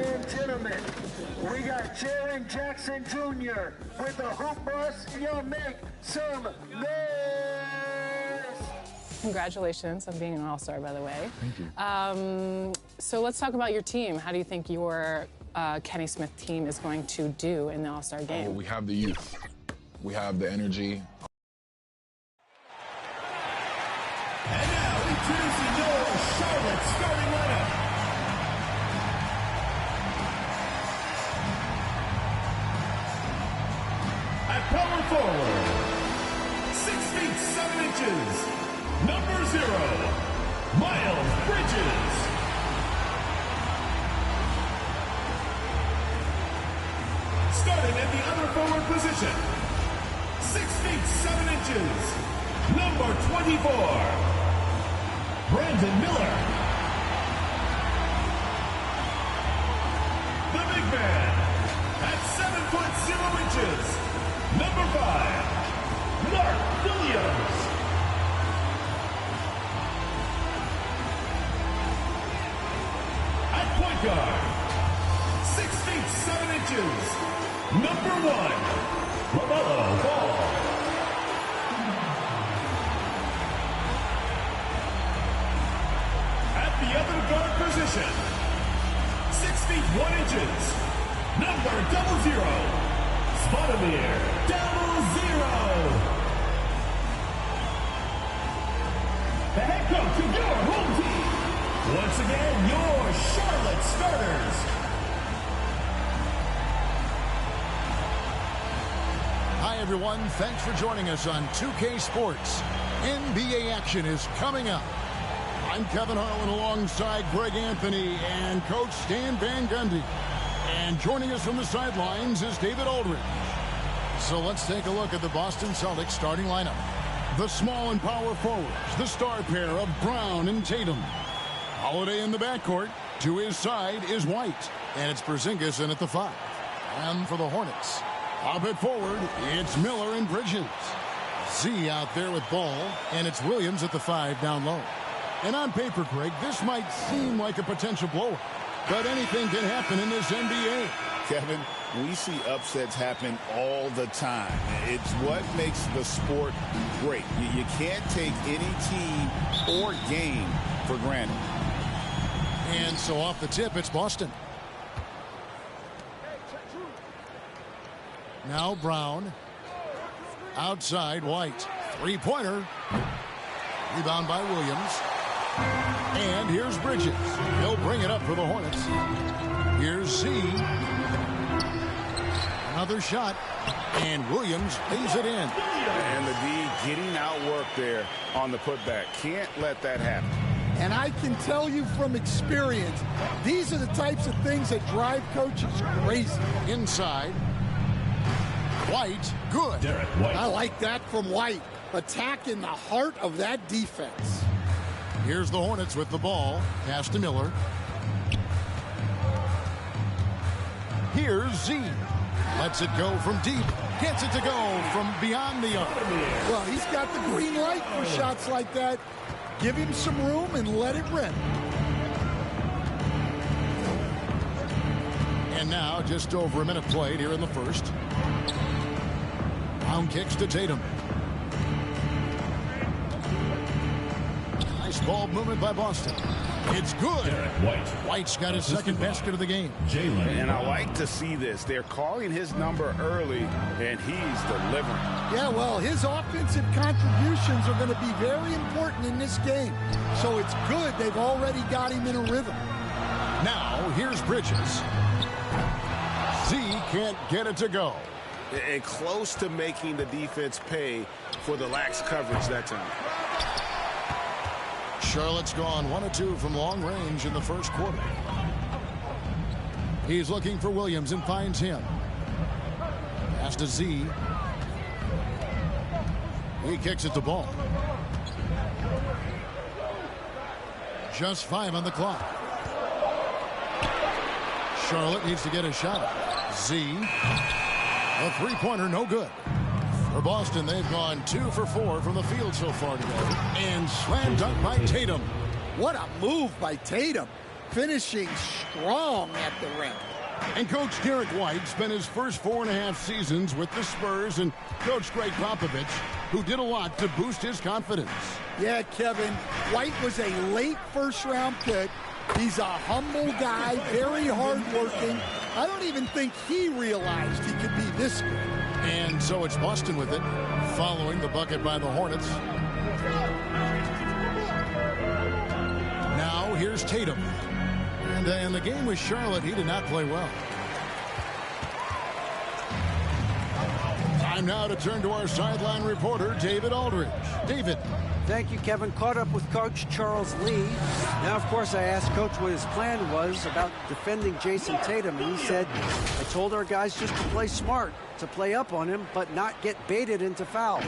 and gentlemen, we got Jaren Jackson Jr. with the hoop bus. Y'all make some noise! Congratulations on being an all-star, by the way. Thank you. So let's talk about your team. How do you think your Kenny Smith team is going to do in the all-star game? Well, we have the youth. We have the energy. And now, introducing your Charlotte starting lineup. At power forward, 6 feet 7 inches, number 0, Miles Bridges. Starting at the other forward position, 6 feet 7 inches, number 24, Brandon Miller. The big man, at 7 foot 0 inches, number 5, Mark Williams. At point guard, 6 feet 7 inches, number 1, LaMelo Ball. At the other guard position, 6 feet 1 inches, number 00, Spotamir 00. The head coach of your home team. Once again, your Charlotte starters. Hi, everyone. Thanks for joining us on 2K Sports. NBA action is coming up. I'm Kevin Harlan alongside Greg Anthony and Coach Stan Van Gundy. And joining us from the sidelines is David Aldridge. So let's take a look at the Boston Celtics starting lineup. The small and power forwards, the star pair of Brown and Tatum. Holiday in the backcourt. To his side is White. And it's Porzingis in at the 5. And for the Hornets, up at forward, it's Miller and Bridges. Z out there with Ball, and it's Williams at the 5 down low. And on paper, Greg, this might seem like a potential blowout, but anything can happen in this NBA. Kevin, we see upsets happen all the time. It's what makes the sport great. You can't take any team or game for granted. And so off the tip, it's Boston. Now Brown. Outside, White. Three-pointer. Rebound by Williams. And here's Bridges. He'll bring it up for the Hornets. Here's Z. Another shot. And Williams lays it in. And the D getting outworked there on the putback. Can't let that happen. And I can tell you from experience, these are the types of things that drive coaches crazy. Inside. White, good. White. I like that from White. Attack in the heart of that defense. Here's the Hornets with the ball. Pass to Miller. Here's Z. Lets it go from deep. Gets it to go from beyond the arc. Well, he's got the green light for shots like that. Give him some room and let it rip. And now, just over a minute played here in the first. Brown kicks to Tatum. Nice ball movement by Boston. It's good. White's got his second basket of the game. And I like to see this. They're calling his number early, and he's delivering. Yeah, well, his offensive contributions are going to be very important in this game. So it's good they've already got him in a rhythm. Now, here's Bridges. Z can't get it to go. And close to making the defense pay for the lax coverage that time. Charlotte's gone 1 of 2 from long range in the first quarter. He's looking for Williams and finds him. Pass to Z. He kicks it to Ball. Just 5 on the clock. Charlotte needs to get a shot. Z. A three-pointer, no good. For Boston, they've gone 2 for 4 from the field so far today. And slam dunk by Tatum. What a move by Tatum. finishing strong at the rim. And Coach Derek White spent his first 4.5 seasons with the Spurs, and Coach Greg Popovich, who did a lot to boost his confidence. Yeah, Kevin, White was a late first-round pick. He's a humble guy, very hardworking. I don't even think he realized he could be this good. And so it's Boston with it, following the bucket by the Hornets. Now here's Tatum. And in the game with Charlotte, he did not play well. Time now to turn to our sideline reporter, David Aldridge. David. Thank you, Kevin. Caught up with Coach Charles Lee. Now, of course, I asked Coach what his plan was about defending Jason Tatum, and he said, I told our guys just to play smart, to play up on him, but not get baited into fouls,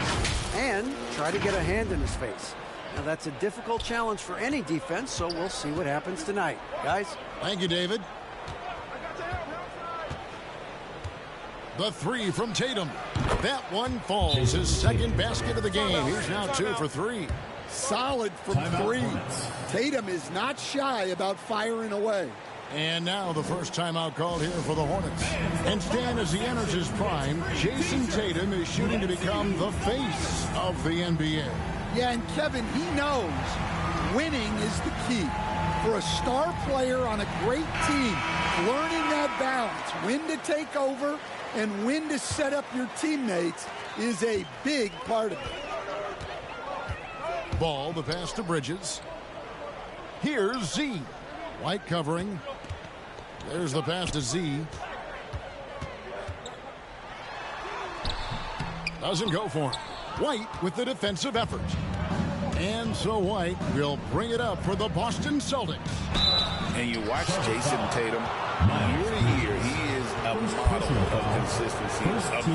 and try to get a hand in his face. Now, that's a difficult challenge for any defense, so we'll see what happens tonight. Guys? Thank you, David. The three from Tatum. That one falls. His second basket of the game. He's now 2 for 3. Solid from 3. Tatum is not shy about firing away. And now the first timeout called here for the Hornets. And Stan, as he enters his prime, Jason Tatum is shooting to become the face of the NBA. Yeah, and Kevin, he knows winning is the key. For a star player on a great team, learning that balance, when to take over and when to set up your teammates is a big part of it. Ball, the pass to Bridges. Here's Z. White covering. There's the pass to Z. Doesn't go for him. White with the defensive effort. And so White will bring it up for the Boston Celtics. And you watch Jason Tatum, year to year, he is a model of consistency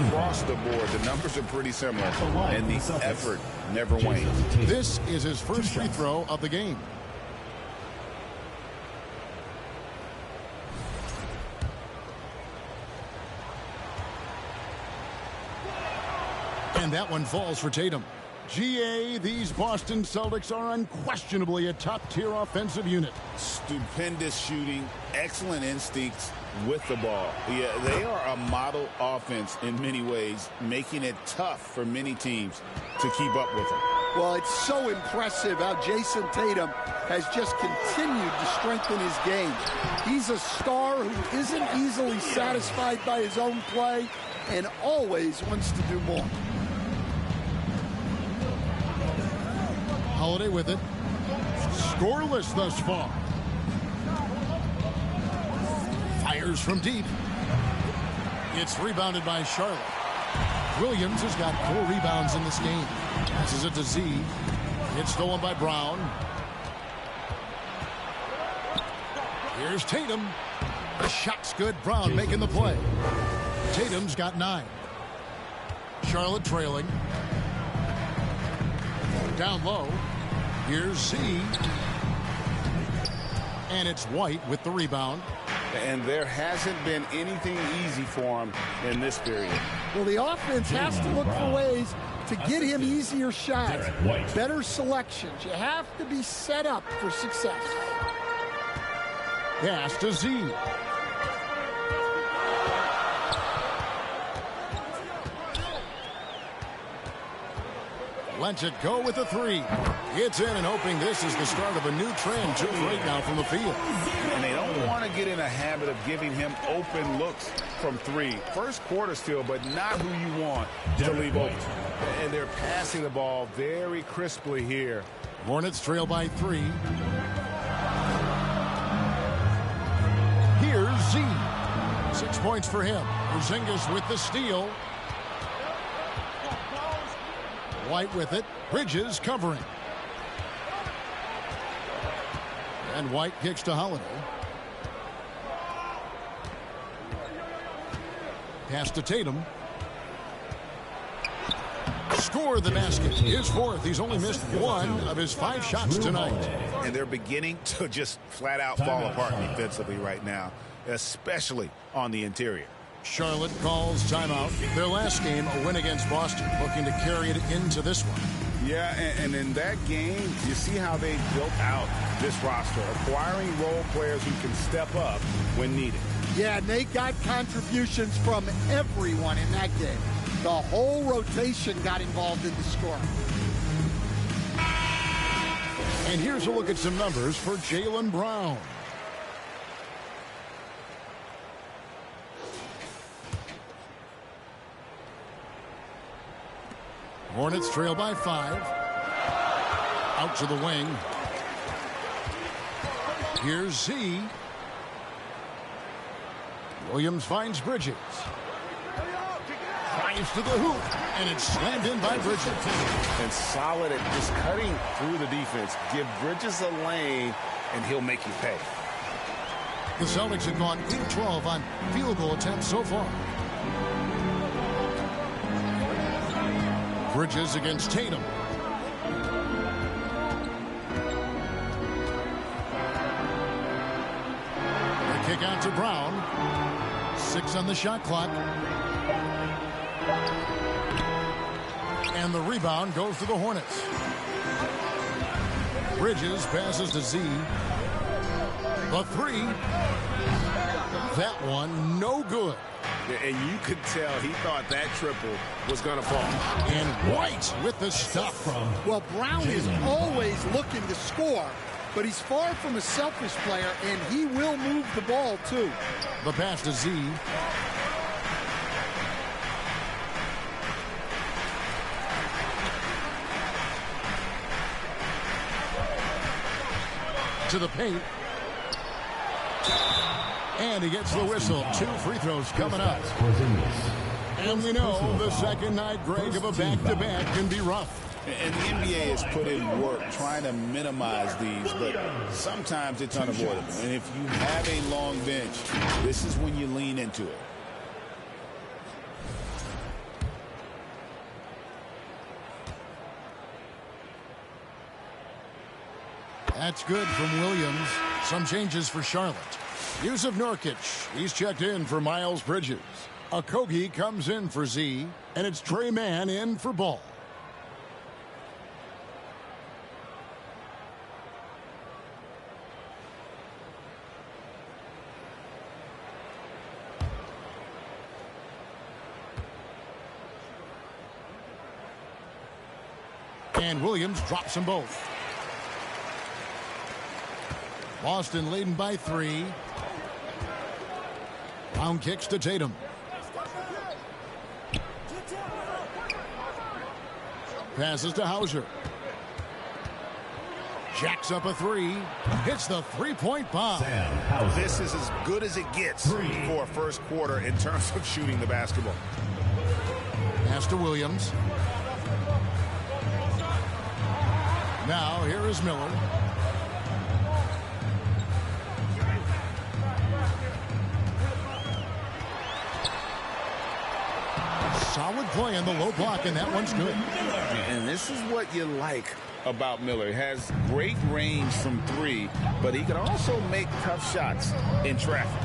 across the board. The numbers are pretty similar, and the effort never wanes. This is his first free throw of the game. And that one falls for Tatum. GA, these Boston Celtics are unquestionably a top-tier offensive unit. Stupendous shooting, excellent instincts with the ball. Yeah, they are a model offense in many ways, making it tough for many teams to keep up with them. Well, it's so impressive how Jason Tatum has just continued to strengthen his game. He's a star who isn't easily satisfied by his own play and always wants to do more. Holiday with it. Scoreless thus far. Fires from deep. It's rebounded by Charlotte. Williams has got 4 rebounds in this game. Passes it to Z. It's stolen by Brown. Here's Tatum. The shot's good. Brown making the play. Tatum's got 9. Charlotte trailing. Down low. Here's Z. And it's White with the rebound. And there hasn't been anything easy for him in this period. Well, the offense has to look for ways to get him easier shots, better selections. You have to be set up for success. Pass to Z. Lets it go with the 3. It's in, and hoping this is the start of a new trend. 2 right now from the field. And they don't want to get in a habit of giving him open looks from 3. First quarter still, but not who you want to leave open. And they're passing the ball very crisply here. Hornets trail by 3. Here's Z. 6 points for him. Porzingis with the steal. White with it. Bridges covering. And White kicks to Holiday. Pass to Tatum. Score the basket. His 4th. He's only missed 1 of his 5 shots tonight. And they're beginning to just flat out fall apart defensively right now, especially on the interior. Charlotte calls timeout. Their last game, a win against Boston, looking to carry it into this one. Yeah, and in that game, you see how they built out this roster, acquiring role players who can step up when needed. Yeah, and they got contributions from everyone in that game. The whole rotation got involved in the scoring. And here's a look at some numbers for Jaylen Brown. Hornets trail by 5. Out to the wing. Here's Z. Williams finds Bridges. Drives to the hoop, and it's slammed in by Bridges. And solid at just cutting through the defense. Give Bridges a lane, and he'll make you pay. The Celtics have gone 8-12 on field goal attempts so far. Bridges against Tatum. The kick out to Brown. 6 on the shot clock. And the rebound goes to the Hornets. Bridges passes to Z. The 3. That one no good. And you could tell he thought that triple was going to fall. And White with the stuff. Well, Brown is always looking to score, but he's far from a selfish player, and he will move the ball, too. The pass to Z. To the paint. And he gets the whistle. 2 free throws coming up. And we know the second night, Greg, of a back-to-back can be rough. And the NBA has put in work trying to minimize these, but sometimes it's unavoidable. And if you have a long bench, this is when you lean into it. That's good from Williams. Some changes for Charlotte. Use of Nurkic. He's checked in for Miles Bridges. Okogie comes in for Z. And it's Trey Mann in for Ball. And Williams drops them both. Boston leading by 3. Brown kicks to Tatum. Passes to Hauser. Jacks up a 3. Hits the three-point bomb. This is as good as it gets for a first quarter in terms of shooting the basketball. Pass to Williams. Now here is Miller. Solid play in the low block, and that one's good. And this is what you like about Miller. He has great range from 3, but he can also make tough shots in traffic.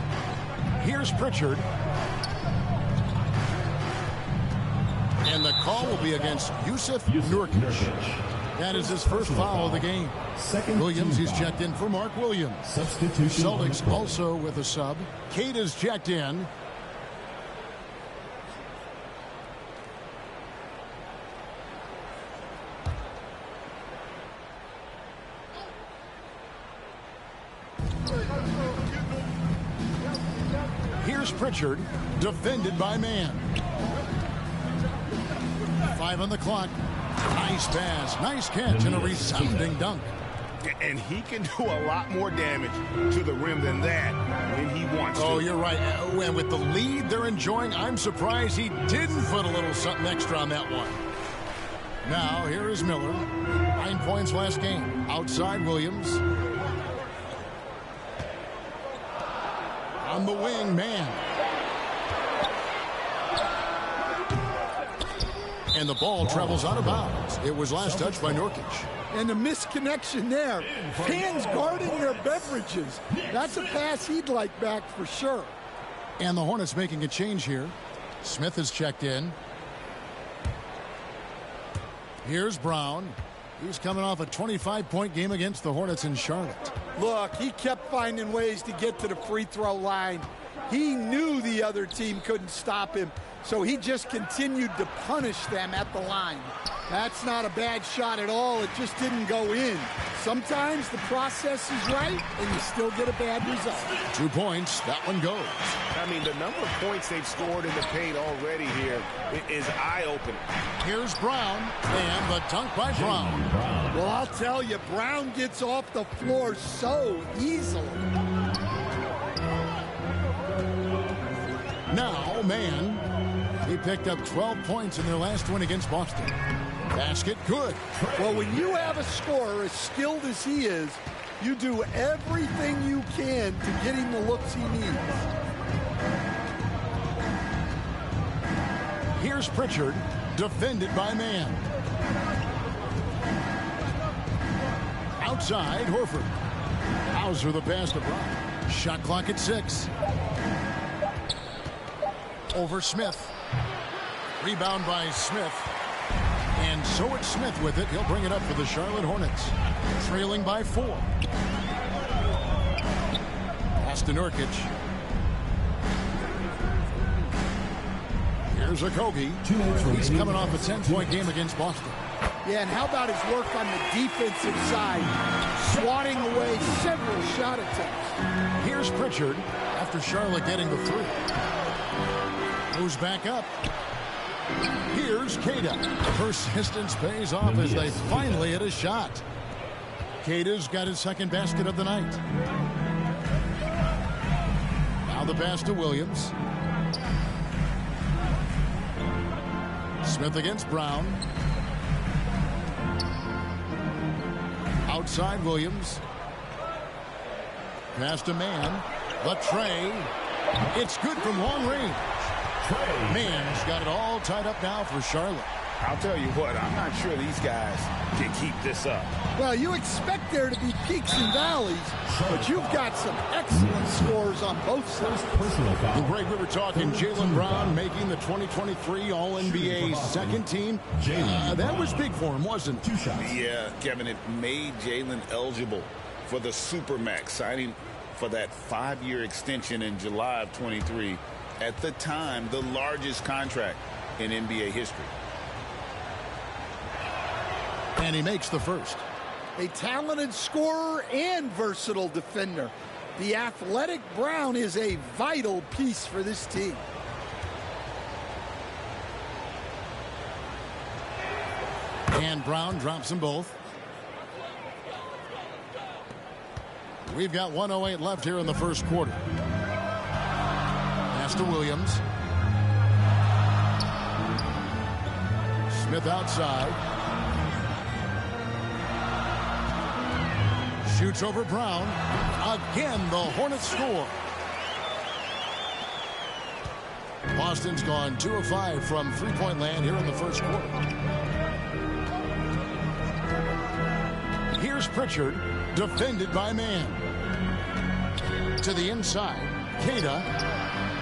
Here's Pritchard. And the call will be against Yusuf Nurkic. That is his first foul of the game. Williams, he's checked in for Mark Williams. Celtics also with a sub. Cade is checked in. Here's Pritchard, defended by Mann. 5 on the clock. Nice pass, nice catch, and a resounding dunk. And he can do a lot more damage to the rim than that when he wants to. Oh, you're right. And with the lead they're enjoying, I'm surprised he didn't put a little something extra on that one. Now, here is Miller. 9 points last game. Outside Williams. On the wing, Mann. And the ball travels out of bounds. It was last touched by Nurkic. And the misconnection there. Fans guarding their beverages. That's a pass he'd like back for sure. And the Hornets making a change here. Smith is checked in. Here's Brown. He's coming off a 25-point game against the Hornets in Charlotte. Look, he kept finding ways to get to the free throw line. He knew the other team couldn't stop him, so he just continued to punish them at the line. That's not a bad shot at all. It just didn't go in. Sometimes the process is right, and you still get a bad result. 2 points. That one goes. I mean, the number of points they've scored in the paint already here is eye-opening. Here's Brown, and the dunk by Brown. Well, I'll tell you, Brown gets off the floor so easily. Now, man, he picked up 12 points in their last win against Boston. Basket good. Well, when you have a scorer as skilled as he is, you do everything you can to get him the looks he needs. Here's Pritchard, defended by man. Outside, Horford. Hauser the pass to Brown. Shot clock at 6. Over Smith. Rebound by Smith. And so it's Smith with it. He'll bring it up for the Charlotte Hornets. Trailing by 4. Pass to Nurkic. Here's Okogie. He's coming off a 10-point game against Boston. Yeah, and how about his work on the defensive side? Swatting away several shot attempts. Here's Pritchard after Charlotte getting the 3. Moves back up. Here's Queta. Persistence pays off as they finally hit a shot. Queta's got his second basket of the night. Now the pass to Williams. Smith against Brown. Outside Williams. Pass to Man. The tray. It's good from long range. Man's got it all tied up now for Charlotte. I'll tell you what, I'm not sure these guys can keep this up. Well, you expect there to be peaks and valleys, but you've got some excellent scores on both sides. The break, we were talking Jaylen Brown making the 2023 All-NBA second team. That was big for him, wasn't it? Yeah, Kevin, it made Jaylen eligible for the Supermax, signing for that 5-year extension in July of 23. At the time, the largest contract in NBA history. And he makes the first. A talented scorer and versatile defender. The athletic Brown is a vital piece for this team. And Brown drops them both. We've got 1:08 left here in the first quarter. Pass to Williams. Smith outside. Shoots over Brown. Again, the Hornets score. Boston's gone 2 of 5 from three-point land here in the first quarter. Here's Pritchard, defended by Man. To the inside, Queta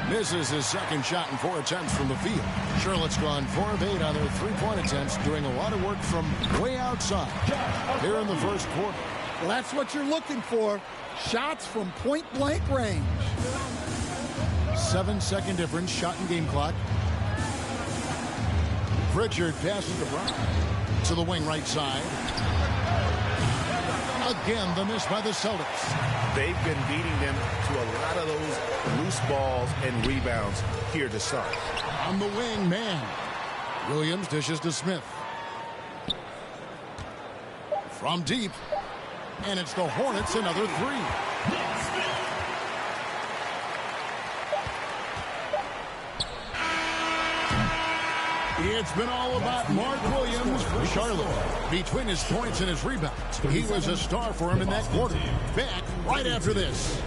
misses his second shot in 4 attempts from the field. Charlotte's gone 4 of 8 on their three-point attempts, doing a lot of work from way outside here in the first quarter. Well, that's what you're looking for. Shots from point-blank range. 7-second difference, shot and game clock. Pritchard passes to Brown. To the wing right side. Again, the miss by the Celtics. They've been beating them to a lot of those loose balls and rebounds here to start. On the wing, Man. Williams dishes to Smith. From deep. And it's the Hornets, another 3. It's been all about Mark Williams for Charlotte. Between his points and his rebounds, he was a star for him in that quarter. Back right after this.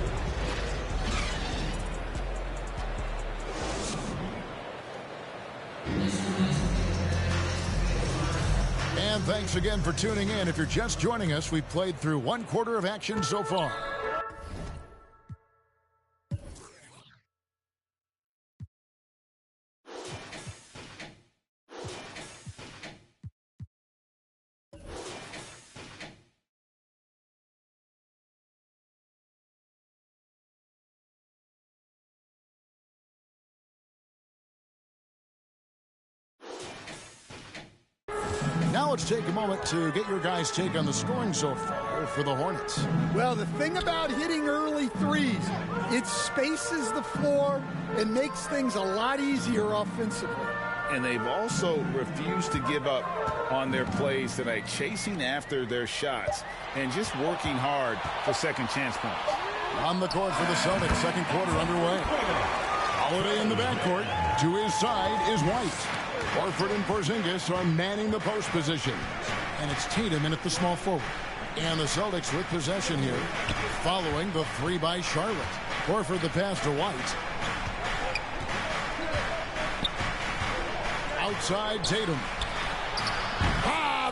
And thanks again for tuning in. If you're just joining us, we've played through 1 quarter of action so far. Now let's take a moment to get your guys' take on the scoring so far for the Hornets. Well, the thing about hitting early threes, it spaces the floor and makes things a lot easier offensively. And they've also refused to give up on their plays tonight, chasing after their shots and just working hard for second chance points. On the court for the Celtics, second quarter underway. Holiday in the backcourt. To his side is White. Horford and Porzingis are manning the post position. And it's Tatum in at the small forward. And the Celtics with possession here, following the three by Charlotte. Horford the pass to White. Outside Tatum.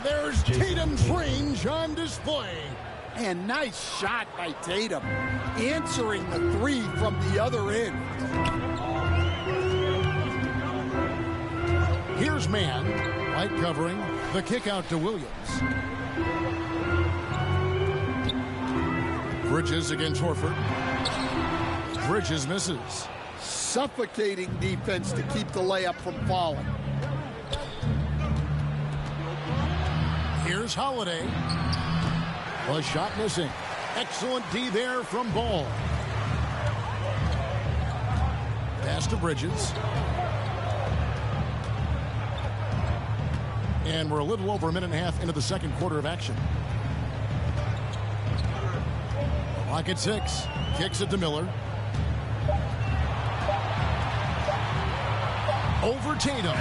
There's Tatum's range on display. And nice shot by Tatum, answering the three from the other end. Here's man. White covering. The kick out to Williams. Bridges against Horford. Bridges misses. Suffocating defense to keep the layup from falling. Here's Holiday. A shot missing. Excellent D there from Ball. Pass to Bridges. And we're a little over a minute and a half into the second quarter of action. Clock at 6. Kicks it to Miller. Over Tatum.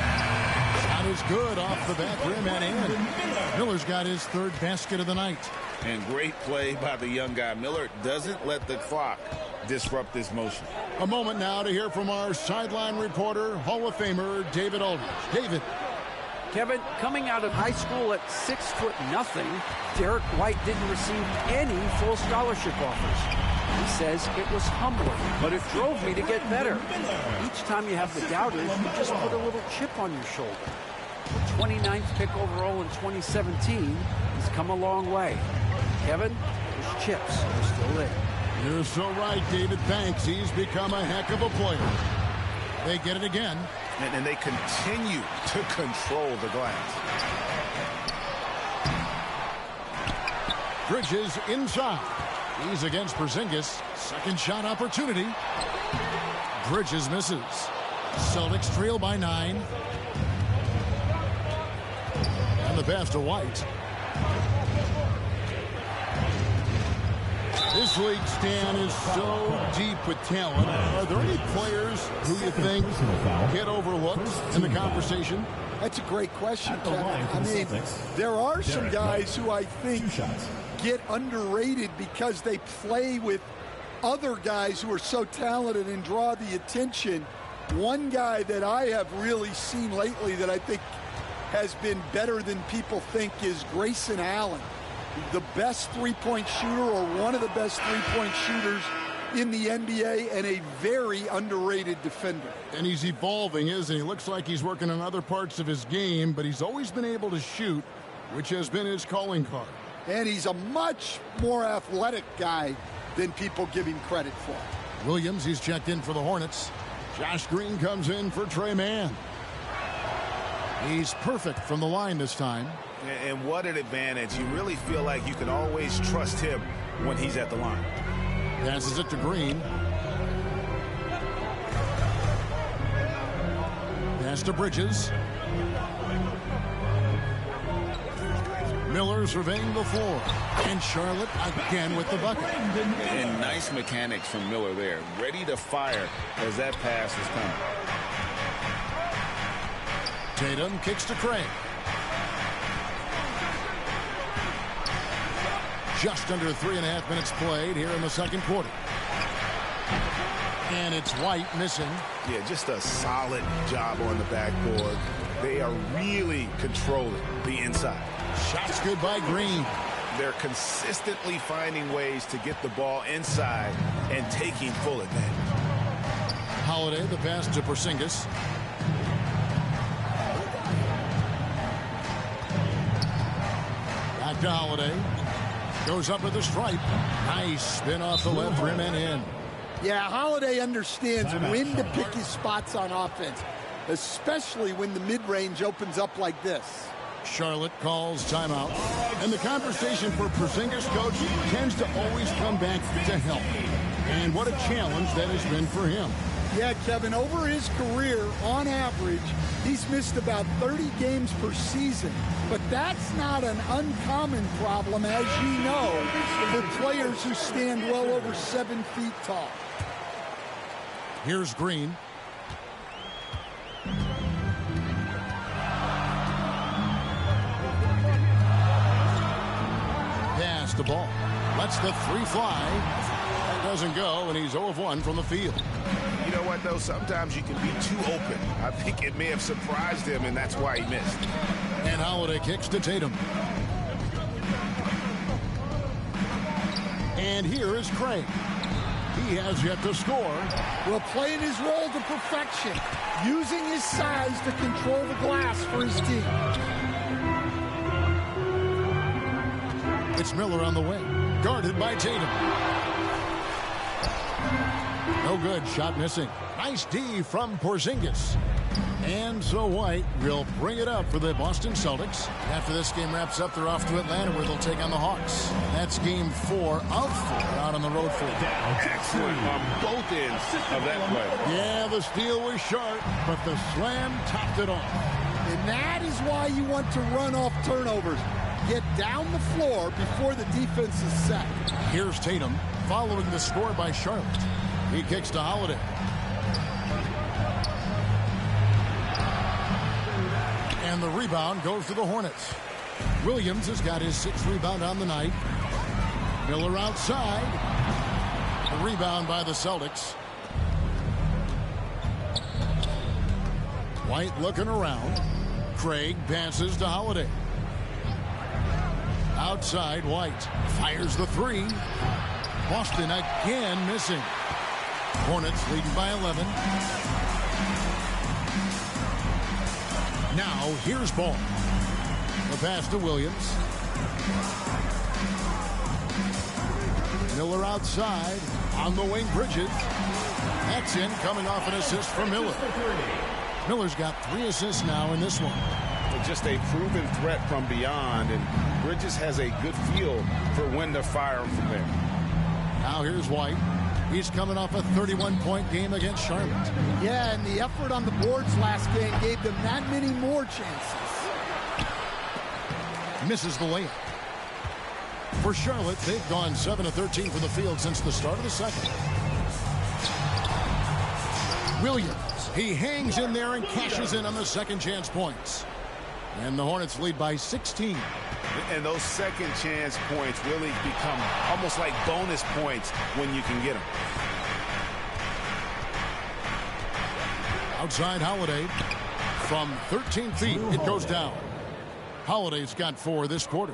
Shot is good off the back rim and in. Miller's got his third basket of the night. And great play by the young guy. Miller doesn't let the clock disrupt this motion. A moment now to hear from our sideline reporter, Hall of Famer David Aldridge. David. Kevin, coming out of high school at 6'0", Derek White didn't receive any full scholarship offers. He says it was humbling, but it drove me to get better. Each time you have the doubters, you just put a little chip on your shoulder. The 29th pick overall in 2017 has come a long way. Kevin, those chips are still there. You're so right, David. Thanks. He's become a heck of a player. They get it again. And they continue to control the glass. Bridges inside. He's against Porzingis. Second shot opportunity. Bridges misses. Celtics trail by 9. And the pass to White. This league, Stan, is so deep with talent. Are there any players who you think get overlooked in the conversation? That's a great question, Kevin. I mean, there are some guys who I think get underrated because they play with other guys who are so talented and draw the attention. One guy that I have really seen lately that I think has been better than people think is Grayson Allen. The best three-point shooter, or one of the best three-point shooters in the NBA, and a very underrated defender. And he's evolving, isn't he? Looks like he's working on other parts of his game, but he's always been able to shoot, which has been his calling card. And he's a much more athletic guy than people give him credit for. Williams, he's checked in for the Hornets. Josh Green comes in for Trey Mann. He's perfect from the line this time. And what an advantage. You really feel like you can always trust him when he's at the line. Passes it to Green. Pass to Bridges. Miller surveying the floor. And Charlotte again with the bucket. And nice mechanics from Miller there. Ready to fire as that pass is coming. Tatum kicks to Craig. Just under 3.5 minutes played here in the second quarter. And it's White missing. Yeah, just a solid job on the backboard. They are really controlling the inside. Shots good by Green. They're consistently finding ways to get the ball inside and taking full advantage. Holiday, the pass to Porzingis. Back to Holiday. Goes up with the stripe. Nice spin off the left rim and in. Yeah, Holiday understands when to pick his spots on offense, especially when the mid-range opens up like this. Charlotte calls timeout. And the conversation for Porzingis, coach, tends to always come back to health. And what a challenge that has been for him. Yeah, Kevin, over his career, on average, he's missed about 30 games per season. But that's not an uncommon problem, as you know, for players who stand well over 7 feet tall. Here's Green. Pass the ball. Lets the three fly. That doesn't go, and he's 0 of 1 from the field. You know what, though? Sometimes you can be too open. I think it may have surprised him, and that's why he missed. And Holiday kicks to Tatum. And here is Craig. He has yet to score. Well, playing his role to perfection, using his size to control the glass for his team. It's Miller on the wing, guarded by Tatum. No good, shot missing. Nice D from Porzingis. And so White will bring it up for the Boston Celtics. After this game wraps up, they're off to Atlanta where they'll take on the Hawks. That's game 4 of 4 out on the road for them. Excellent on both ends of that play. Yeah, the steal was sharp, but the slam topped it off. And that is why you want to run off turnovers. Get down the floor before the defense is set. Here's Tatum following the score by Charlotte. He kicks to Holiday. And the rebound goes to the Hornets. Williams has got his 6th rebound on the night. Miller outside. The rebound by the Celtics. White looking around. Craig passes to Holiday. Outside, White fires the 3. Boston again missing. Hornets leading by 11. Now, here's Ball. The pass to Williams. Miller outside. On the wing, Bridges. That's in, coming off an assist from Miller. Miller's got 3 assists now in this one. Just a proven threat from beyond, and Bridges has a good feel for when to fire him from there. Now here's White. He's coming off a 31-point game against Charlotte. Yeah, and the effort on the boards last game gave them that many more chances. Misses the layup. For Charlotte, they've gone 7 of 13 from the field since the start of the second. Williams, he hangs in there and cashes in on the second chance points. And the Hornets lead by 16. And those second chance points really become almost like bonus points when you can get them. Outside Holiday. From 13 feet, it goes down. Holiday's got 4 this quarter.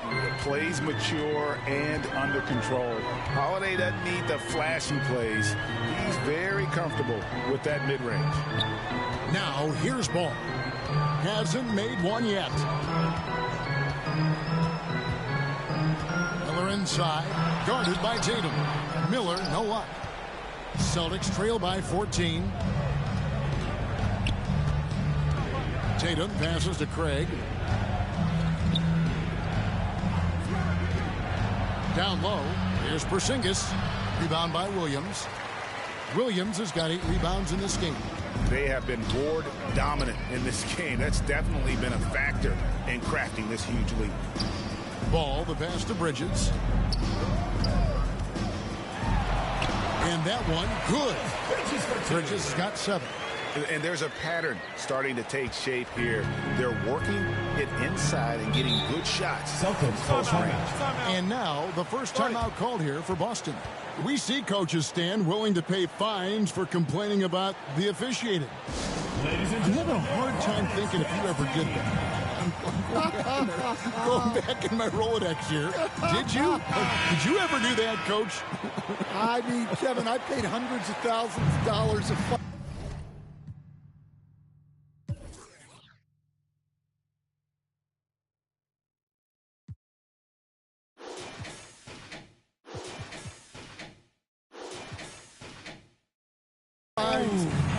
The plays mature and under control. Holiday doesn't need the flashy plays. He's very comfortable with that mid-range. Now, here's Ball. Hasn't made one yet. Miller inside, guarded by Tatum. Miller, no luck. Celtics trail by 14. Tatum passes to Craig. Down low, here's Porzingis. Rebound by Williams. Williams has got 8 rebounds in this game. They have been board dominant in this game. That's definitely been a factor in crafting this huge lead. Ball, the pass to Bridges. And that one, good. Bridges has got 7. And there's a pattern starting to take shape here. They're working it inside and getting good shots. Close range. And now, the first timeout called here for Boston. We see coaches stand willing to pay fines for complaining about the officiating. I'm having a hard time thinking if you ever did that. Going back in my Rolodex here. Did you? Did you ever do that, Coach? I mean, Kevin, I paid hundreds of thousands of dollars of fines.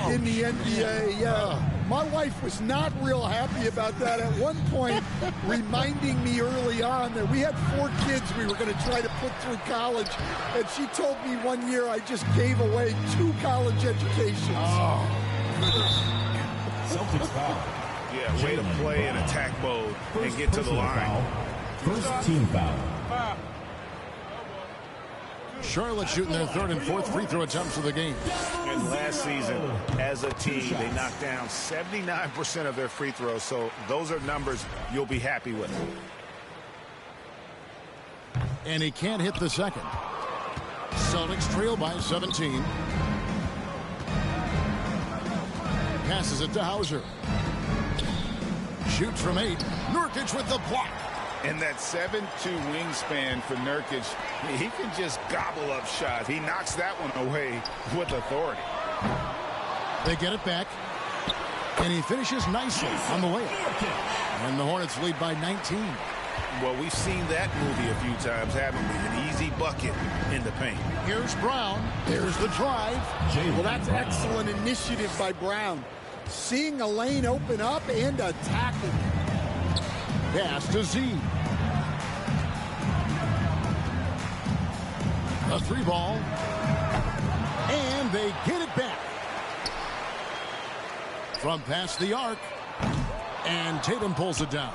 In the NBA, yeah. My wife was not real happy about that. At one point, reminding me early on that we had 4 kids we were going to try to put through college, and she told me one year I just gave away 2 college educations. Oh, goodness. Celtics foul. Yeah, way to play in attack mode and get to the line. First team foul. Charlotte shooting their 3rd and 4th free throw attempts of the game. And last season, as a team, they knocked down 79% of their free throws, so those are numbers you'll be happy with. And he can't hit the second. Celtics trail by 17. Passes it to Hauser. Shoots from 8. Nurkic with the block. And that 7'2" wingspan for Nurkic, he can just gobble up shots. He knocks that one away with authority. They get it back. And he finishes nicely on the layup. And the Hornets lead by 19. Well, we've seen that movie a few times, haven't we? An easy bucket in the paint. Here's Brown. There's the drive. Well, that's excellent initiative by Brown. Seeing a lane open up and attacking. Pass to Z. A 3 ball. And they get it back. From past the arc. And Tatum pulls it down.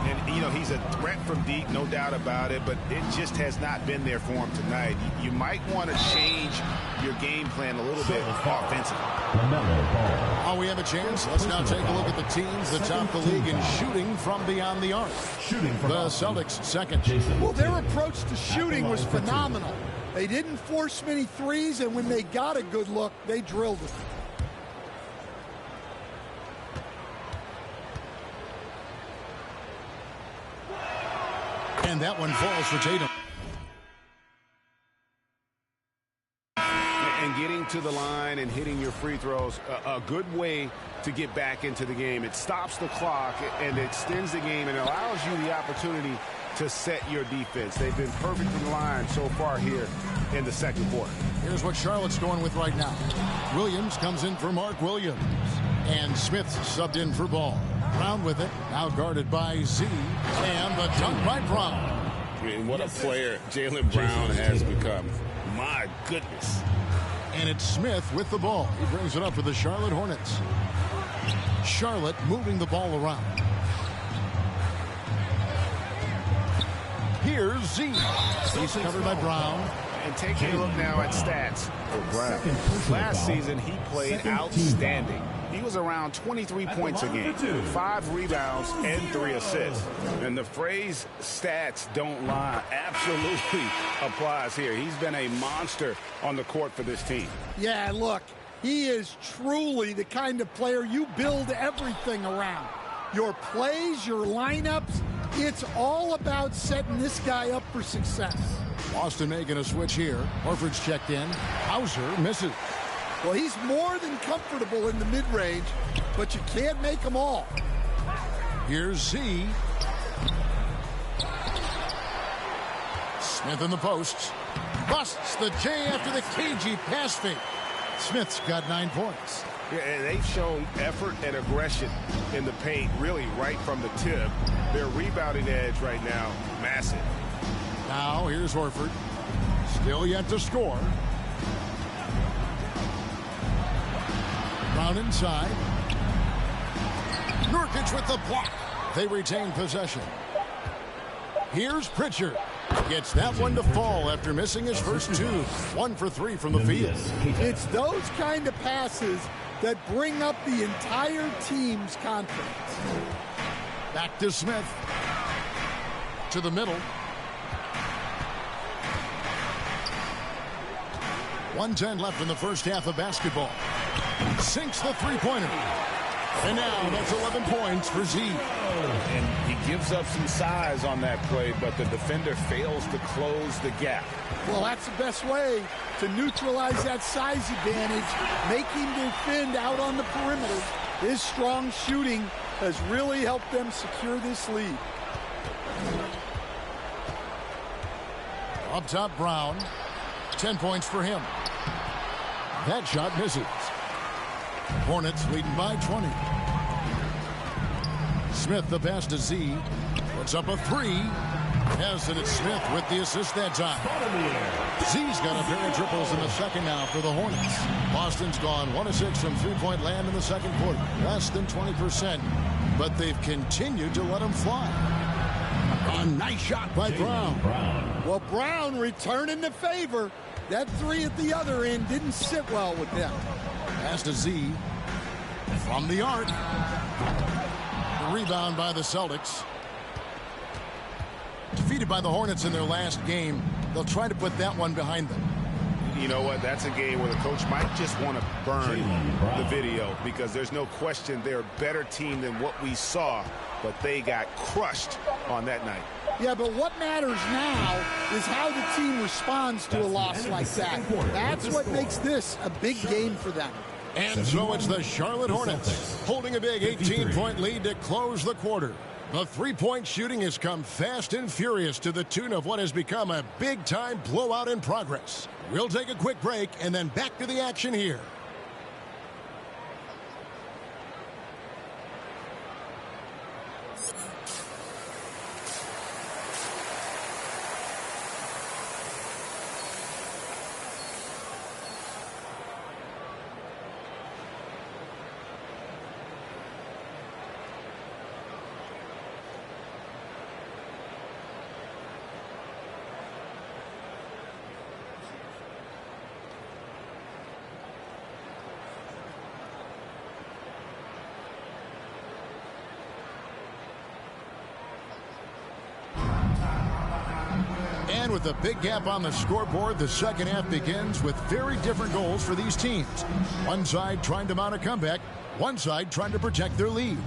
And, you know, he's a threat from deep, no doubt about it, but it just has not been there for him tonight. You might want to change your game plan a little bit offensively. Oh, we have a chance. Let's now take a look at the teams that top the league in shooting from beyond the arc. The Celtics second. Well, their approach to shooting was phenomenal. They didn't force many threes, and when they got a good look, they drilled it. And that one falls for Tatum. And getting to the line and hitting your free throws, a good way to get back into the game. It stops the clock and extends the game and allows you the opportunity to set your defense. They've been perfect from the line so far here in the second quarter. Here's what Charlotte's going with right now. Williams comes in for Mark Williams. And Smith's subbed in for Ball. Brown with it, now guarded by Z, and the dunk by Brown. I mean, what a player Jaylen Brown has become. My goodness. And it's Smith with the ball. He brings it up for the Charlotte Hornets. Charlotte moving the ball around. Here's Z. He's covered by Brown. And taking a look now at stats for Brown. Last season, he played outstanding. He was around 23 points a game, 5 rebounds, and 3 assists. And the phrase stats don't lie absolutely applies here. He's been a monster on the court for this team. Yeah, look, he is truly the kind of player you build everything around. Your plays, your lineups, it's all about setting this guy up for success. Boston making a switch here. Horford's checked in. Hauser misses. Well, he's more than comfortable in the mid-range, but you can't make them all. Here's Z. Smith in the posts. Busts the J after the cagey pass fake. Smith's got 9 points. Yeah, and they've shown effort and aggression in the paint, really right from the tip. Their rebounding edge right now, massive. Now here's Horford. Still yet to score. Brown inside. Nurkic with the block. They retain possession. Here's Pritchard. Gets that one to fall after missing his first 2. 1 for 3 from the field. It's those kind of passes that bring up the entire team's confidence. Back to Smith. To the middle. 1:10 left in the first half of basketball. Sinks the three-pointer. And now that's 11 points for Z. And he gives up some size on that play, but the defender fails to close the gap. Well, that's the best way to neutralize that size advantage. Make him defend out on the perimeter. His strong shooting has really helped them secure this lead. Up top, Brown. 10 points for him. That shot misses. Hornets leading by 20. Smith the pass to Z. Puts up a three. Yes, and it's Smith with the assist that time. Z's got a pair of triples in the second now for the Hornets. Boston's gone 1 of 6 from three-point land in the second quarter. Less than 20%, but they've continued to let them fly. A nice shot by Brown. Well, Brown returning the favor. That three at the other end didn't sit well with them. Pass to Z. From the arc. The rebound by the Celtics. Defeated by the Hornets in their last game. They'll try to put that one behind them. You know what? That's a game where the coach might just want to burn the video because there's no question they're a better team than what we saw, but they got crushed on that night. Yeah, but what matters now is how the team responds to a loss like that. That's what makes this a big game for them. And so it's the Charlotte Hornets holding a big 18-point lead to close the quarter. The three-point shooting has come fast and furious to the tune of what has become a big-time blowout in progress. We'll take a quick break and then back to the action here. And with a big gap on the scoreboard, the second half begins with very different goals for these teams. One side trying to mount a comeback, one side trying to protect their lead.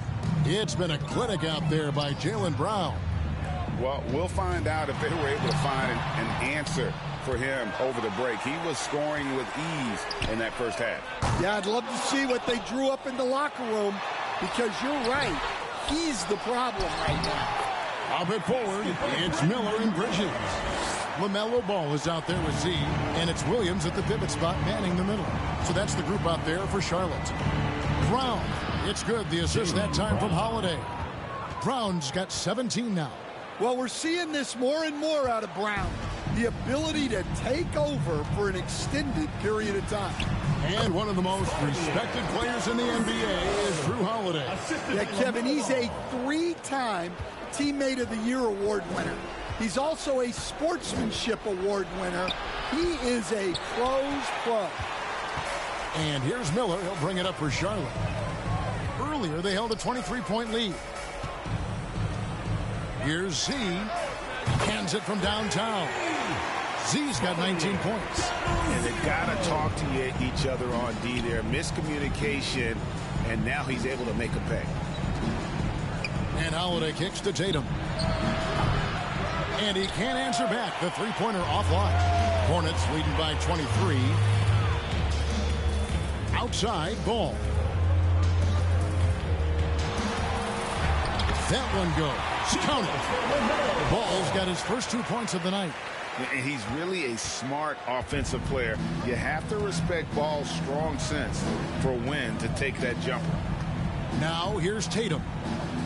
It's been a clinic out there by Jaylen Brown. Well, we'll find out if they were able to find an answer for him over the break. He was scoring with ease in that first half. Yeah, I'd love to see what they drew up in the locker room because you're right. He's the problem right now. Up it forward, it's Miller and Bridges. LaMelo Ball is out there with Z, and it's Williams at the pivot spot manning the middle. So that's the group out there for Charlotte. Brown, it's good. The assist that time from Holiday. Brown's got 17 now. Well, we're seeing this more and more out of Brown. The ability to take over for an extended period of time. And one of the most respected players in the NBA is Drew Holiday. Yeah, Kevin, he's a three-time Teammate of the Year award winner. He's also a Sportsmanship Award winner. He is a pro's pro. And here's Miller. He'll bring it up for Charlotte. Earlier, they held a 23-point lead. Here's Z. Hands it from downtown. Z's got 19 points. And they've got to talk to each other on D there. Miscommunication, and now he's able to make a pay. And Holiday kicks to Tatum. And he can't answer back. The three-pointer offline. Hornets leading by 23. Outside, Ball. That one goes. Count it. Ball's got his first 2 points of the night. And he's really a smart offensive player. You have to respect Ball's strong sense for when to take that jumper. Now here's Tatum.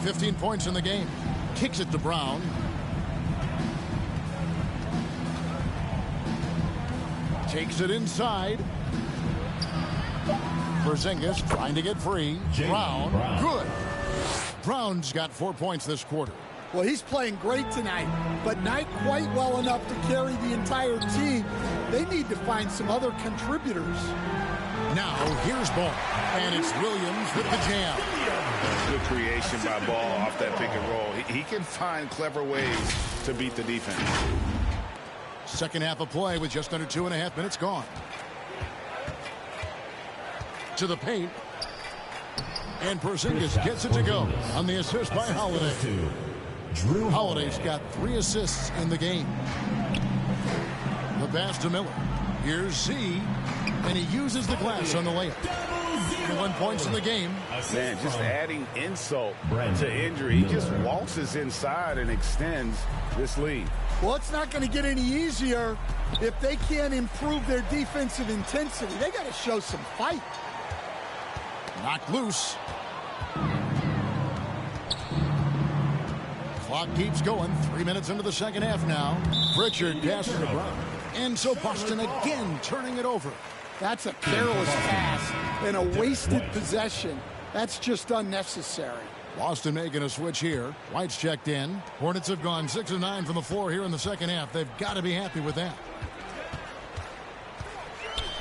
15 points in the game. Kicks it to Brown. Takes it inside. Porzingis trying to get free. Brown. Good. Brown's got 4 points this quarter. Well, he's playing great tonight, but not quite well enough to carry the entire team. They need to find some other contributors. Now, here's Ball. And it's Williams with the jam. Good creation by Ball off that pick and roll. He can find clever ways to beat the defense. Second half of play with just under 2.5 minutes gone. To the paint. And Porzingis gets it to go on the assist by Holiday. Holiday's got 3 assists in the game. The pass to Miller. Here's Z. And he uses the glass on the layup. 1 points in the game. Man, just adding insult to injury. He just waltzes inside and extends this lead. Well, it's not going to get any easier if they can't improve their defensive intensity. They got to show some fight. Knocked loose. Clock keeps going. 3 minutes into the second half now. Pritchard passes to Brown. And so Boston again turning it over. That's a careless pass and a wasted possession. That's just unnecessary. Boston making a switch here. White's checked in. Hornets have gone 6 of 9 from the floor here in the second half. They've got to be happy with that.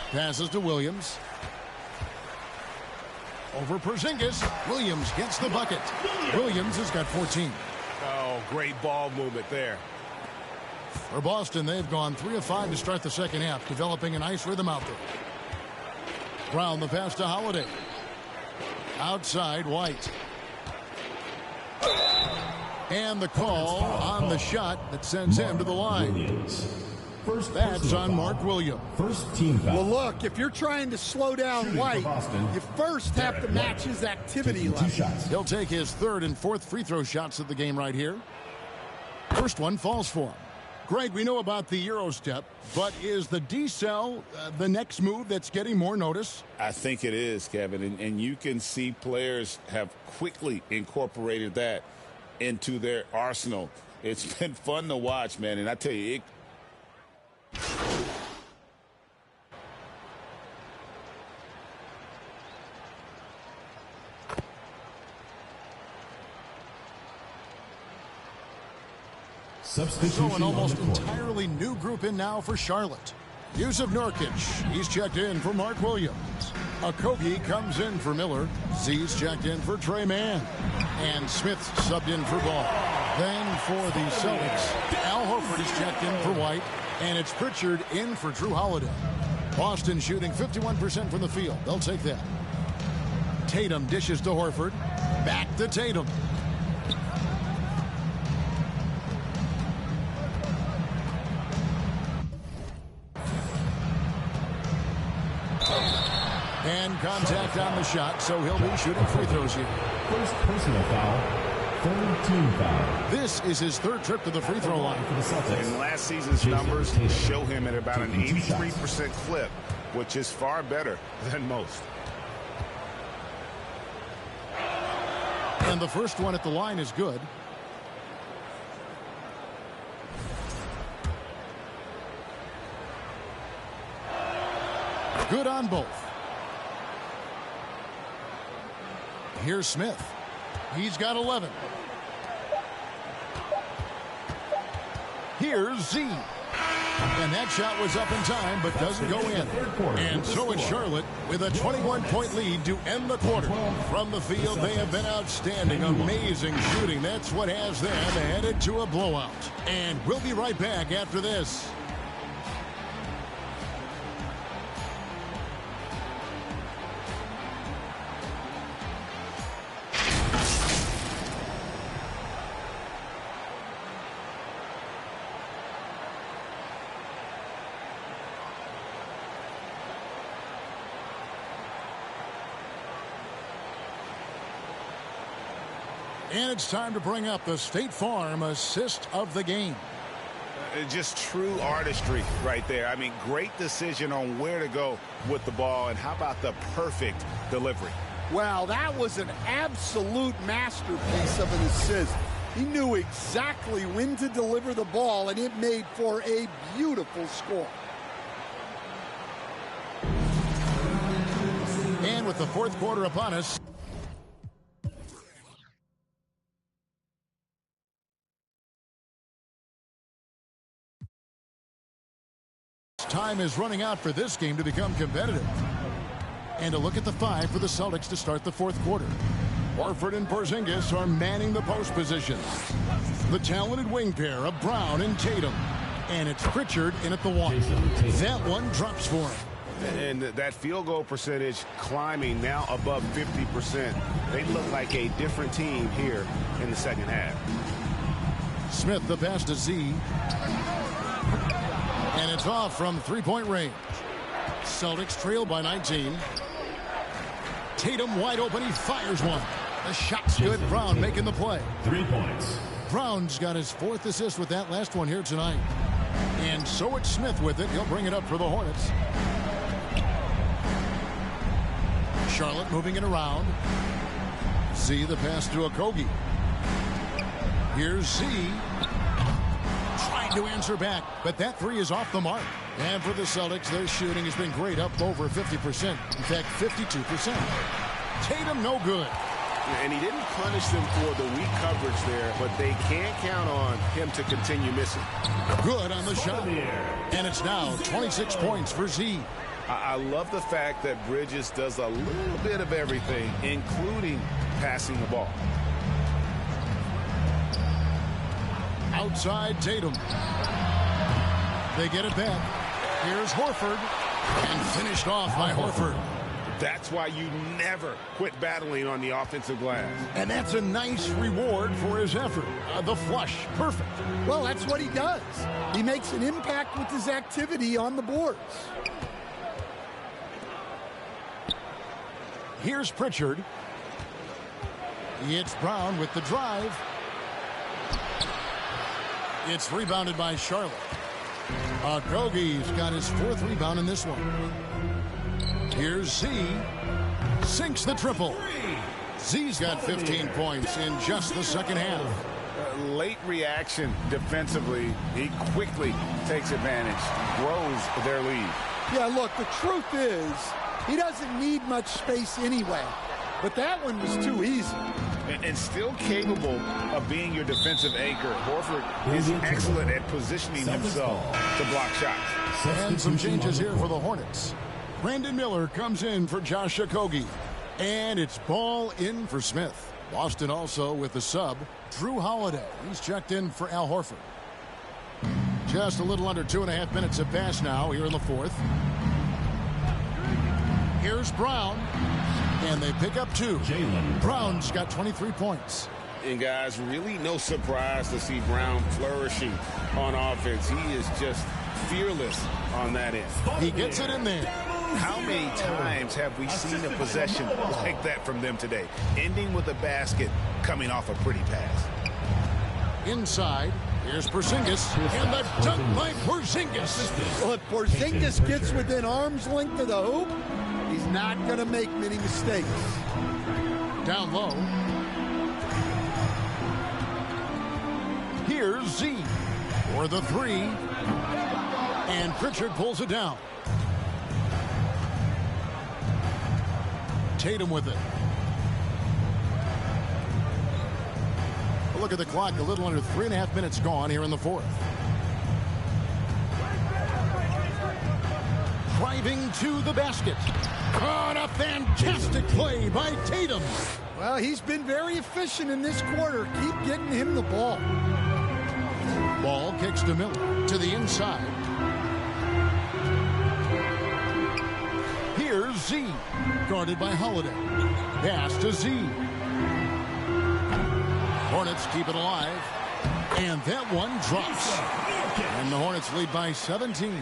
Passes to Williams. Over Porzingis. Williams gets the bucket. Williams has got 14. Oh, great ball movement there. For Boston, they've gone 3 of 5 to start the second half, developing a nice rhythm out there. Brown the pass to Holiday. Outside, White. And the call on the shot that sends him to the line. That's on Mark Williams. First team foul. Well, look, if you're trying to slow down White, you first have to match his activity level. He'll take his third and fourth free throw shots of the game right here. First one falls for him. Greg, we know about the Euro step, but is the decel the next move that's getting more notice? I think it is, Kevin, and you can see players have quickly incorporated that into their arsenal. It's been fun to watch, man, and I tell you, So an almost entirely new group in now for Charlotte. Yusuf Nurkic, he's checked in for Mark Williams. Okogie comes in for Miller. Z's checked in for Trey Mann. And Smith subbed in for Ball. Then for the Celtics, Al Horford is checked in for White. And it's Pritchard in for Drew Holiday. Boston shooting 51% from the field. They'll take that. Tatum dishes to Horford. Back to Tatum. And contact on the shot, so he'll be shooting free throws here. First personal foul, third team foul. This is his third trip to the free throw line. and last season's numbers show him at about an 83% clip, which is far better than most. And the first one at the line is good. Good on both. Here's Smith. He's got 11. Here's Z. And that shot was up in time, but doesn't go in. And so it's Charlotte with a 21-point lead to end the quarter. From the field, they have been outstanding. Amazing shooting. That's what has them headed to a blowout. And we'll be right back after this. And it's time to bring up the State Farm assist of the game. Just true artistry right there. I mean, great decision on where to go with the ball, and how about the perfect delivery? Well, that was an absolute masterpiece of an assist. He knew exactly when to deliver the ball, and it made for a beautiful score. And with the fourth quarter upon us, time is running out for this game to become competitive. And a look at the five for the Celtics to start the fourth quarter. Horford and Porzingis are manning the post positions. The talented wing pair of Brown and Tatum. And it's Pritchard in at the one. That one drops for him. And that field goal percentage climbing now above 50%. They look like a different team here in the second half. Smith the pass to Z. And it's off from three-point range. Celtics trail by 19. Tatum wide open. He fires one. The shot's good. Brown making the play. 3 points. Brown's got his fourth assist with that last one here tonight. And so it's Smith with it. He'll bring it up for the Hornets. Charlotte moving it around. Z the pass to Okogie. Here's Z. Trying to answer back, but that three is off the mark. And for the Celtics, their shooting has been great, up over 50%. In fact, 52%. Tatum, no good. And he didn't punish them for the weak coverage there, but they can't count on him to continue missing. Good on the shot. And it's now 26 points for Z. I love the fact that Bridges does a little bit of everything, including passing the ball. Outside Tatum. They get it back. Here's Horford. And finished off by Horford. That's why you never quit battling on the offensive glass. And that's a nice reward for his effort. The flush, perfect. Well, that's what he does. He makes an impact with his activity on the boards. Here's Pritchard. It's Brown with the drive. It's rebounded by Charlotte. Okogie's got his fourth rebound in this one. Here's Z. Sinks the triple. Z's got 15 points in just the second half. Late reaction defensively. He quickly takes advantage, grows their lead. Yeah, look, the truth is, he doesn't need much space anyway. But that one was too easy. And still capable of being your defensive anchor. Horford is excellent at positioning himself to block shots. And some changes here for the Hornets. Brandon Miller comes in for Josh Okogie. And it's ball in for Smith. Boston also with the sub, Drew Holiday. He's checked in for Al Horford. Just a little under 2.5 minutes have passed now here in the fourth. Here's Brown. And they pick up two. Brown's got 23 points. And guys, really no surprise to see Brown flourishing on offense. He is just fearless on that end. He gets it in there. How many times have we seen a possession like that from them today? Ending with a basket, coming off a pretty pass. Inside, here's Porzingis. And the dunk by Porzingis. Well, if Porzingis gets within arm's length of the hoop, he's not going to make many mistakes. Down low. Here's Z for the three. And Pritchard pulls it down. Tatum with it. Look at the clock. A little under 3.5 minutes gone here in the fourth. Driving to the basket. On a fantastic play by Tatum. Well, he's been very efficient in this quarter. Keep getting him the ball. Ball kicks to Miller to the inside. Here's Z. Guarded by Holiday. Pass to Z. Hornets keep it alive. And that one drops. And the Hornets lead by 17.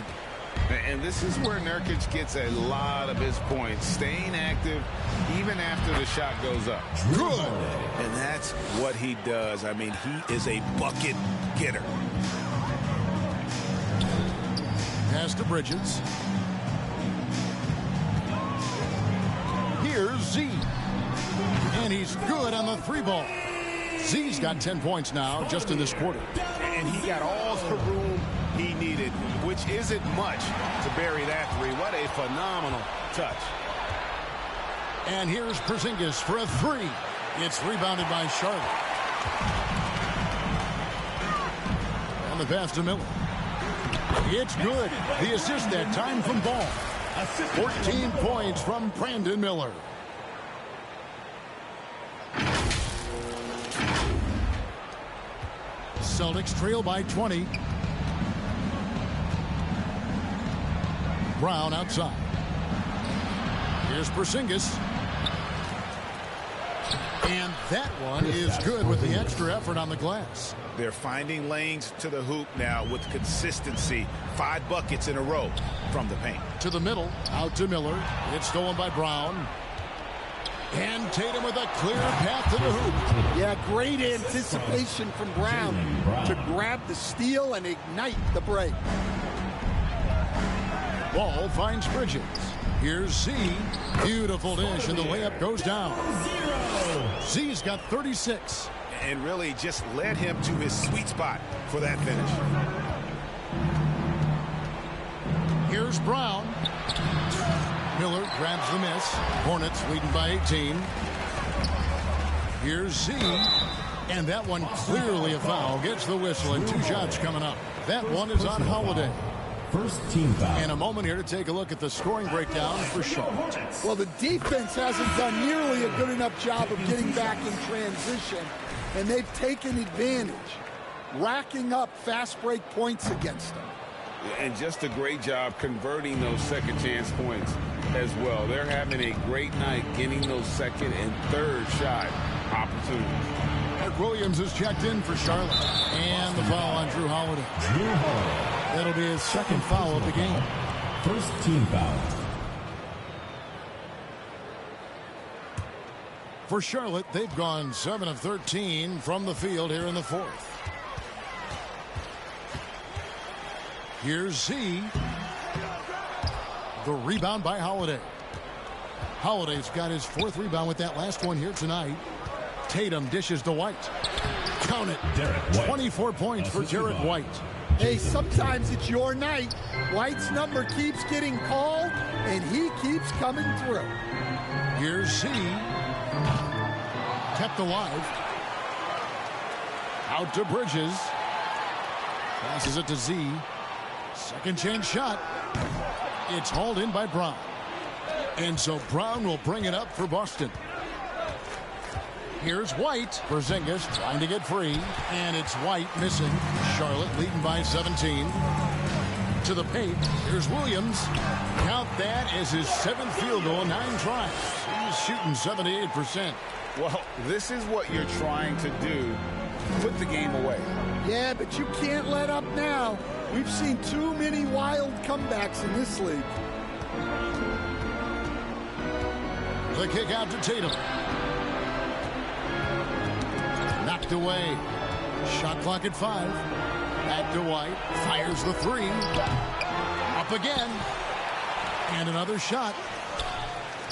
And this is where Nurkic gets a lot of his points, staying active even after the shot goes up. Good. And that's what he does. I mean, he is a bucket getter. Pass to Bridges. Here's Z. And he's good on the three ball. Z's got 10 points now just in this quarter. And he got all the room he needed, which isn't much to bury that three. What a phenomenal touch. And here's Porzingis for a three. It's rebounded by Charlotte. And the pass to Miller. It's good. The assist that time from Ball. 14 points from Brandon Miller. Celtics trail by 20. Brown outside. Here's Porzingis. And that one is good with the extra effort on the glass. They're finding lanes to the hoop now with consistency. 5 buckets in a row from the paint. To the middle, out to Miller. It's stolen by Brown. And Tatum with a clear path to the hoop. Yeah, great anticipation from Brown to grab the steal and ignite the break. Ball finds Bridges. Here's Z. Beautiful dish, and the layup goes down. Z's got 36. and really just led him to his sweet spot for that finish. Here's Brown. Miller grabs the miss. Hornets leading by 18. Here's Z. And that one clearly a foul. Gets the whistle and 2 shots coming up. That one is on Holiday. First team foul. In a moment here to take a look at the scoring breakdown for Charlotte. Well, the defense hasn't done nearly a good enough job of getting back in transition, and they've taken advantage, racking up fast break points against them. And just a great job converting those second chance points as well. They're having a great night getting those second and third shot opportunities. Mark Williams is checked in for Charlotte. And the foul on Drew Holiday. Drew Holiday. That'll be his second foul of the game. First team foul. For Charlotte, they've gone 7 of 13 from the field here in the fourth. Here's Z. The rebound by Holiday. Holiday's got his 4th rebound with that last one here tonight. Tatum dishes to White. Count it. 24 points for Derek White. Hey, sometimes it's your night. White's number keeps getting called, and he keeps coming through. Here's Z. Kept alive. Out to Bridges. Passes it to Z. Second chance shot. It's hauled in by Brown. And so Brown will bring it up for Boston. Here's White. Porzingis trying to get free. And it's White missing. Charlotte leading by 17. To the paint. Here's Williams. Count that as his 7th field goal, 9 tries. He's shooting 78%. Well, this is what you're trying to do. Put the game away. Yeah, but you can't let up now. We've seen too many wild comebacks in this league. The kick out to Tatum. Knocked away. Shot clock at 5. Back to White. Fires the 3. Up again. And another shot.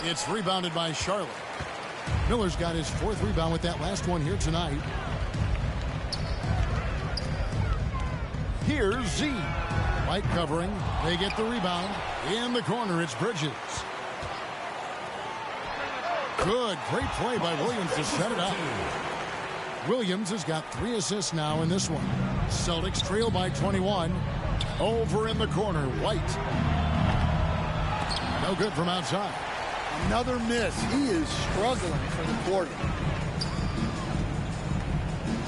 It's rebounded by Charlotte. Miller's got his 4th rebound with that last one here tonight. Here's Z. White covering. They get the rebound. In the corner, it's Bridges. Good. Great play by Williams to set it up. Williams has got 3 assists now in this one. Celtics trail by 21. Over in the corner, White. No good from outside. Another miss. He is struggling for the quarter.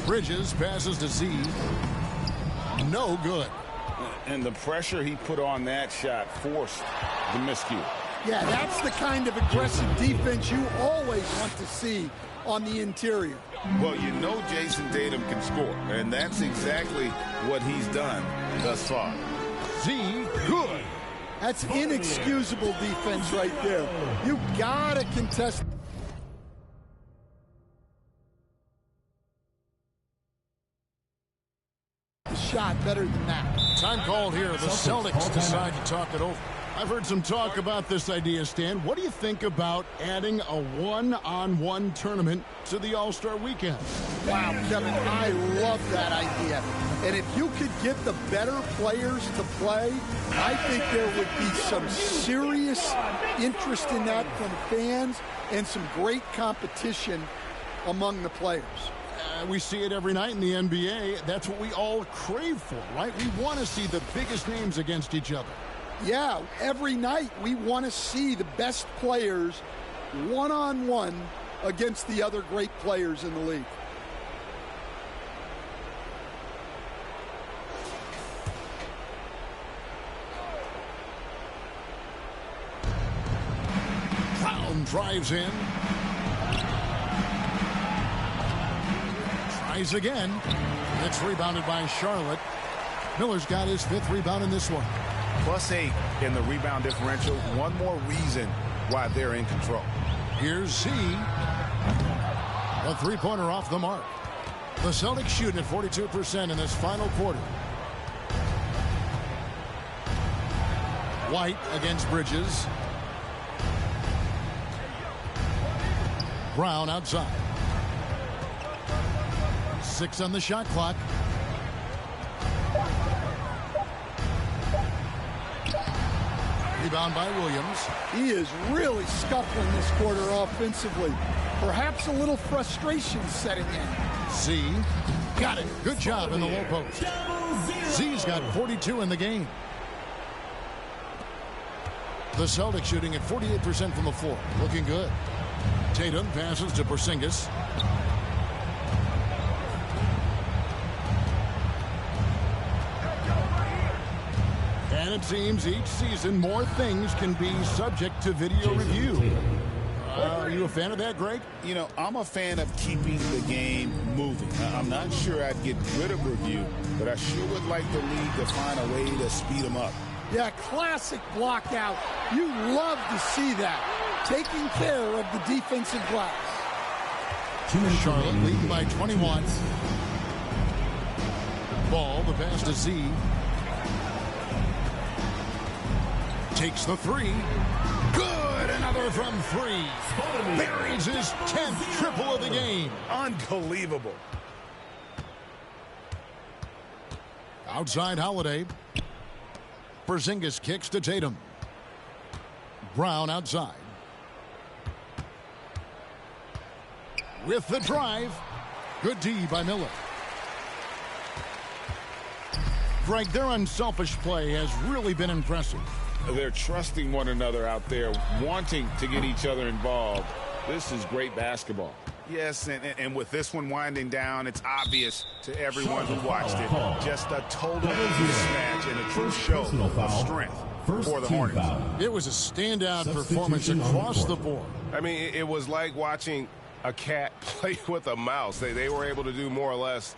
Bridges passes to Z. No good. And the pressure he put on that shot forced the miscue. Yeah, that's the kind of aggressive defense you always want to see on the interior. Well, you know Jason Tatum can score, and that's exactly what he's done thus far. Z, good. That's inexcusable defense right there. You gotta contest. The shot better than that. Time called here. The Celtics decide to talk it over. I've heard some talk about this idea, Stan. What do you think about adding a one-on-one tournament to the All-Star weekend? Wow, Kevin, I love that idea. And if you could get the better players to play, I think there would be some serious interest in that from fans and some great competition among the players. We see it every night in the NBA. That's what we all crave for, right? We want to see the biggest names against each other. Yeah, every night we want to see the best players one-on-one against the other great players in the league. Brown drives in. Tries again. It's rebounded by Charlotte. Miller's got his 5th rebound in this one. +8 in the rebound differential. One more reason why they're in control. Here's Z. A 3-pointer off the mark. The Celtics shooting at 42% in this final quarter. White against Bridges. Brown outside. 6 on the shot clock. Rebound by Williams. He is really scuffling this quarter offensively. Perhaps a little frustration setting in. Z got it. Good job in the low post. Z's got 42 in the game. The Celtics shooting at 48% from the floor. Looking good. Tatum passes to Porzingis. And it seems each season more things can be subject to video review. Are you a fan of that, Greg? You know, I'm a fan of keeping the game moving. I'm not sure I'd get rid of review, but I sure would like the league to find a way to speed them up. Yeah, classic block out. You love to see that. Taking care of the defensive glass. Charlotte leading by 21. Ball, the pass to Z. Takes the three. Good, another from three. Buries his 10th triple of the game. Unbelievable. Outside Holiday. Porzingis kicks to Tatum. Brown outside. With the drive. Good D by Miller. Greg, their unselfish play has really been impressive. They're trusting one another out there, wanting to get each other involved. This is great basketball. Yes, and with this one winding down, it's obvious to everyone who watched it. Just a total mismatch and a true show of strength for the Hornets. It was a standout performance across the board. I mean, it was like watching a cat play with a mouse. They were able to do more or less.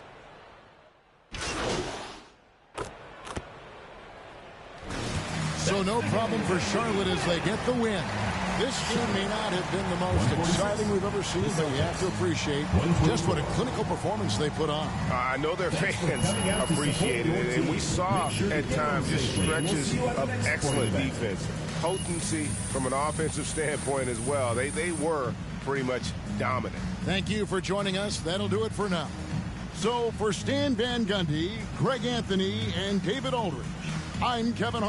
So no problem for Charlotte as they get the win. This game may not have been the most exciting we've ever seen, but you have to appreciate just what a clinical performance they put on. I know their fans appreciated it, and we saw at times just stretches of excellent defense. Potency from an offensive standpoint as well. They were pretty much dominant. Thank you for joining us. That'll do it for now. So for Stan Van Gundy, Greg Anthony, and David Aldridge, I'm Kevin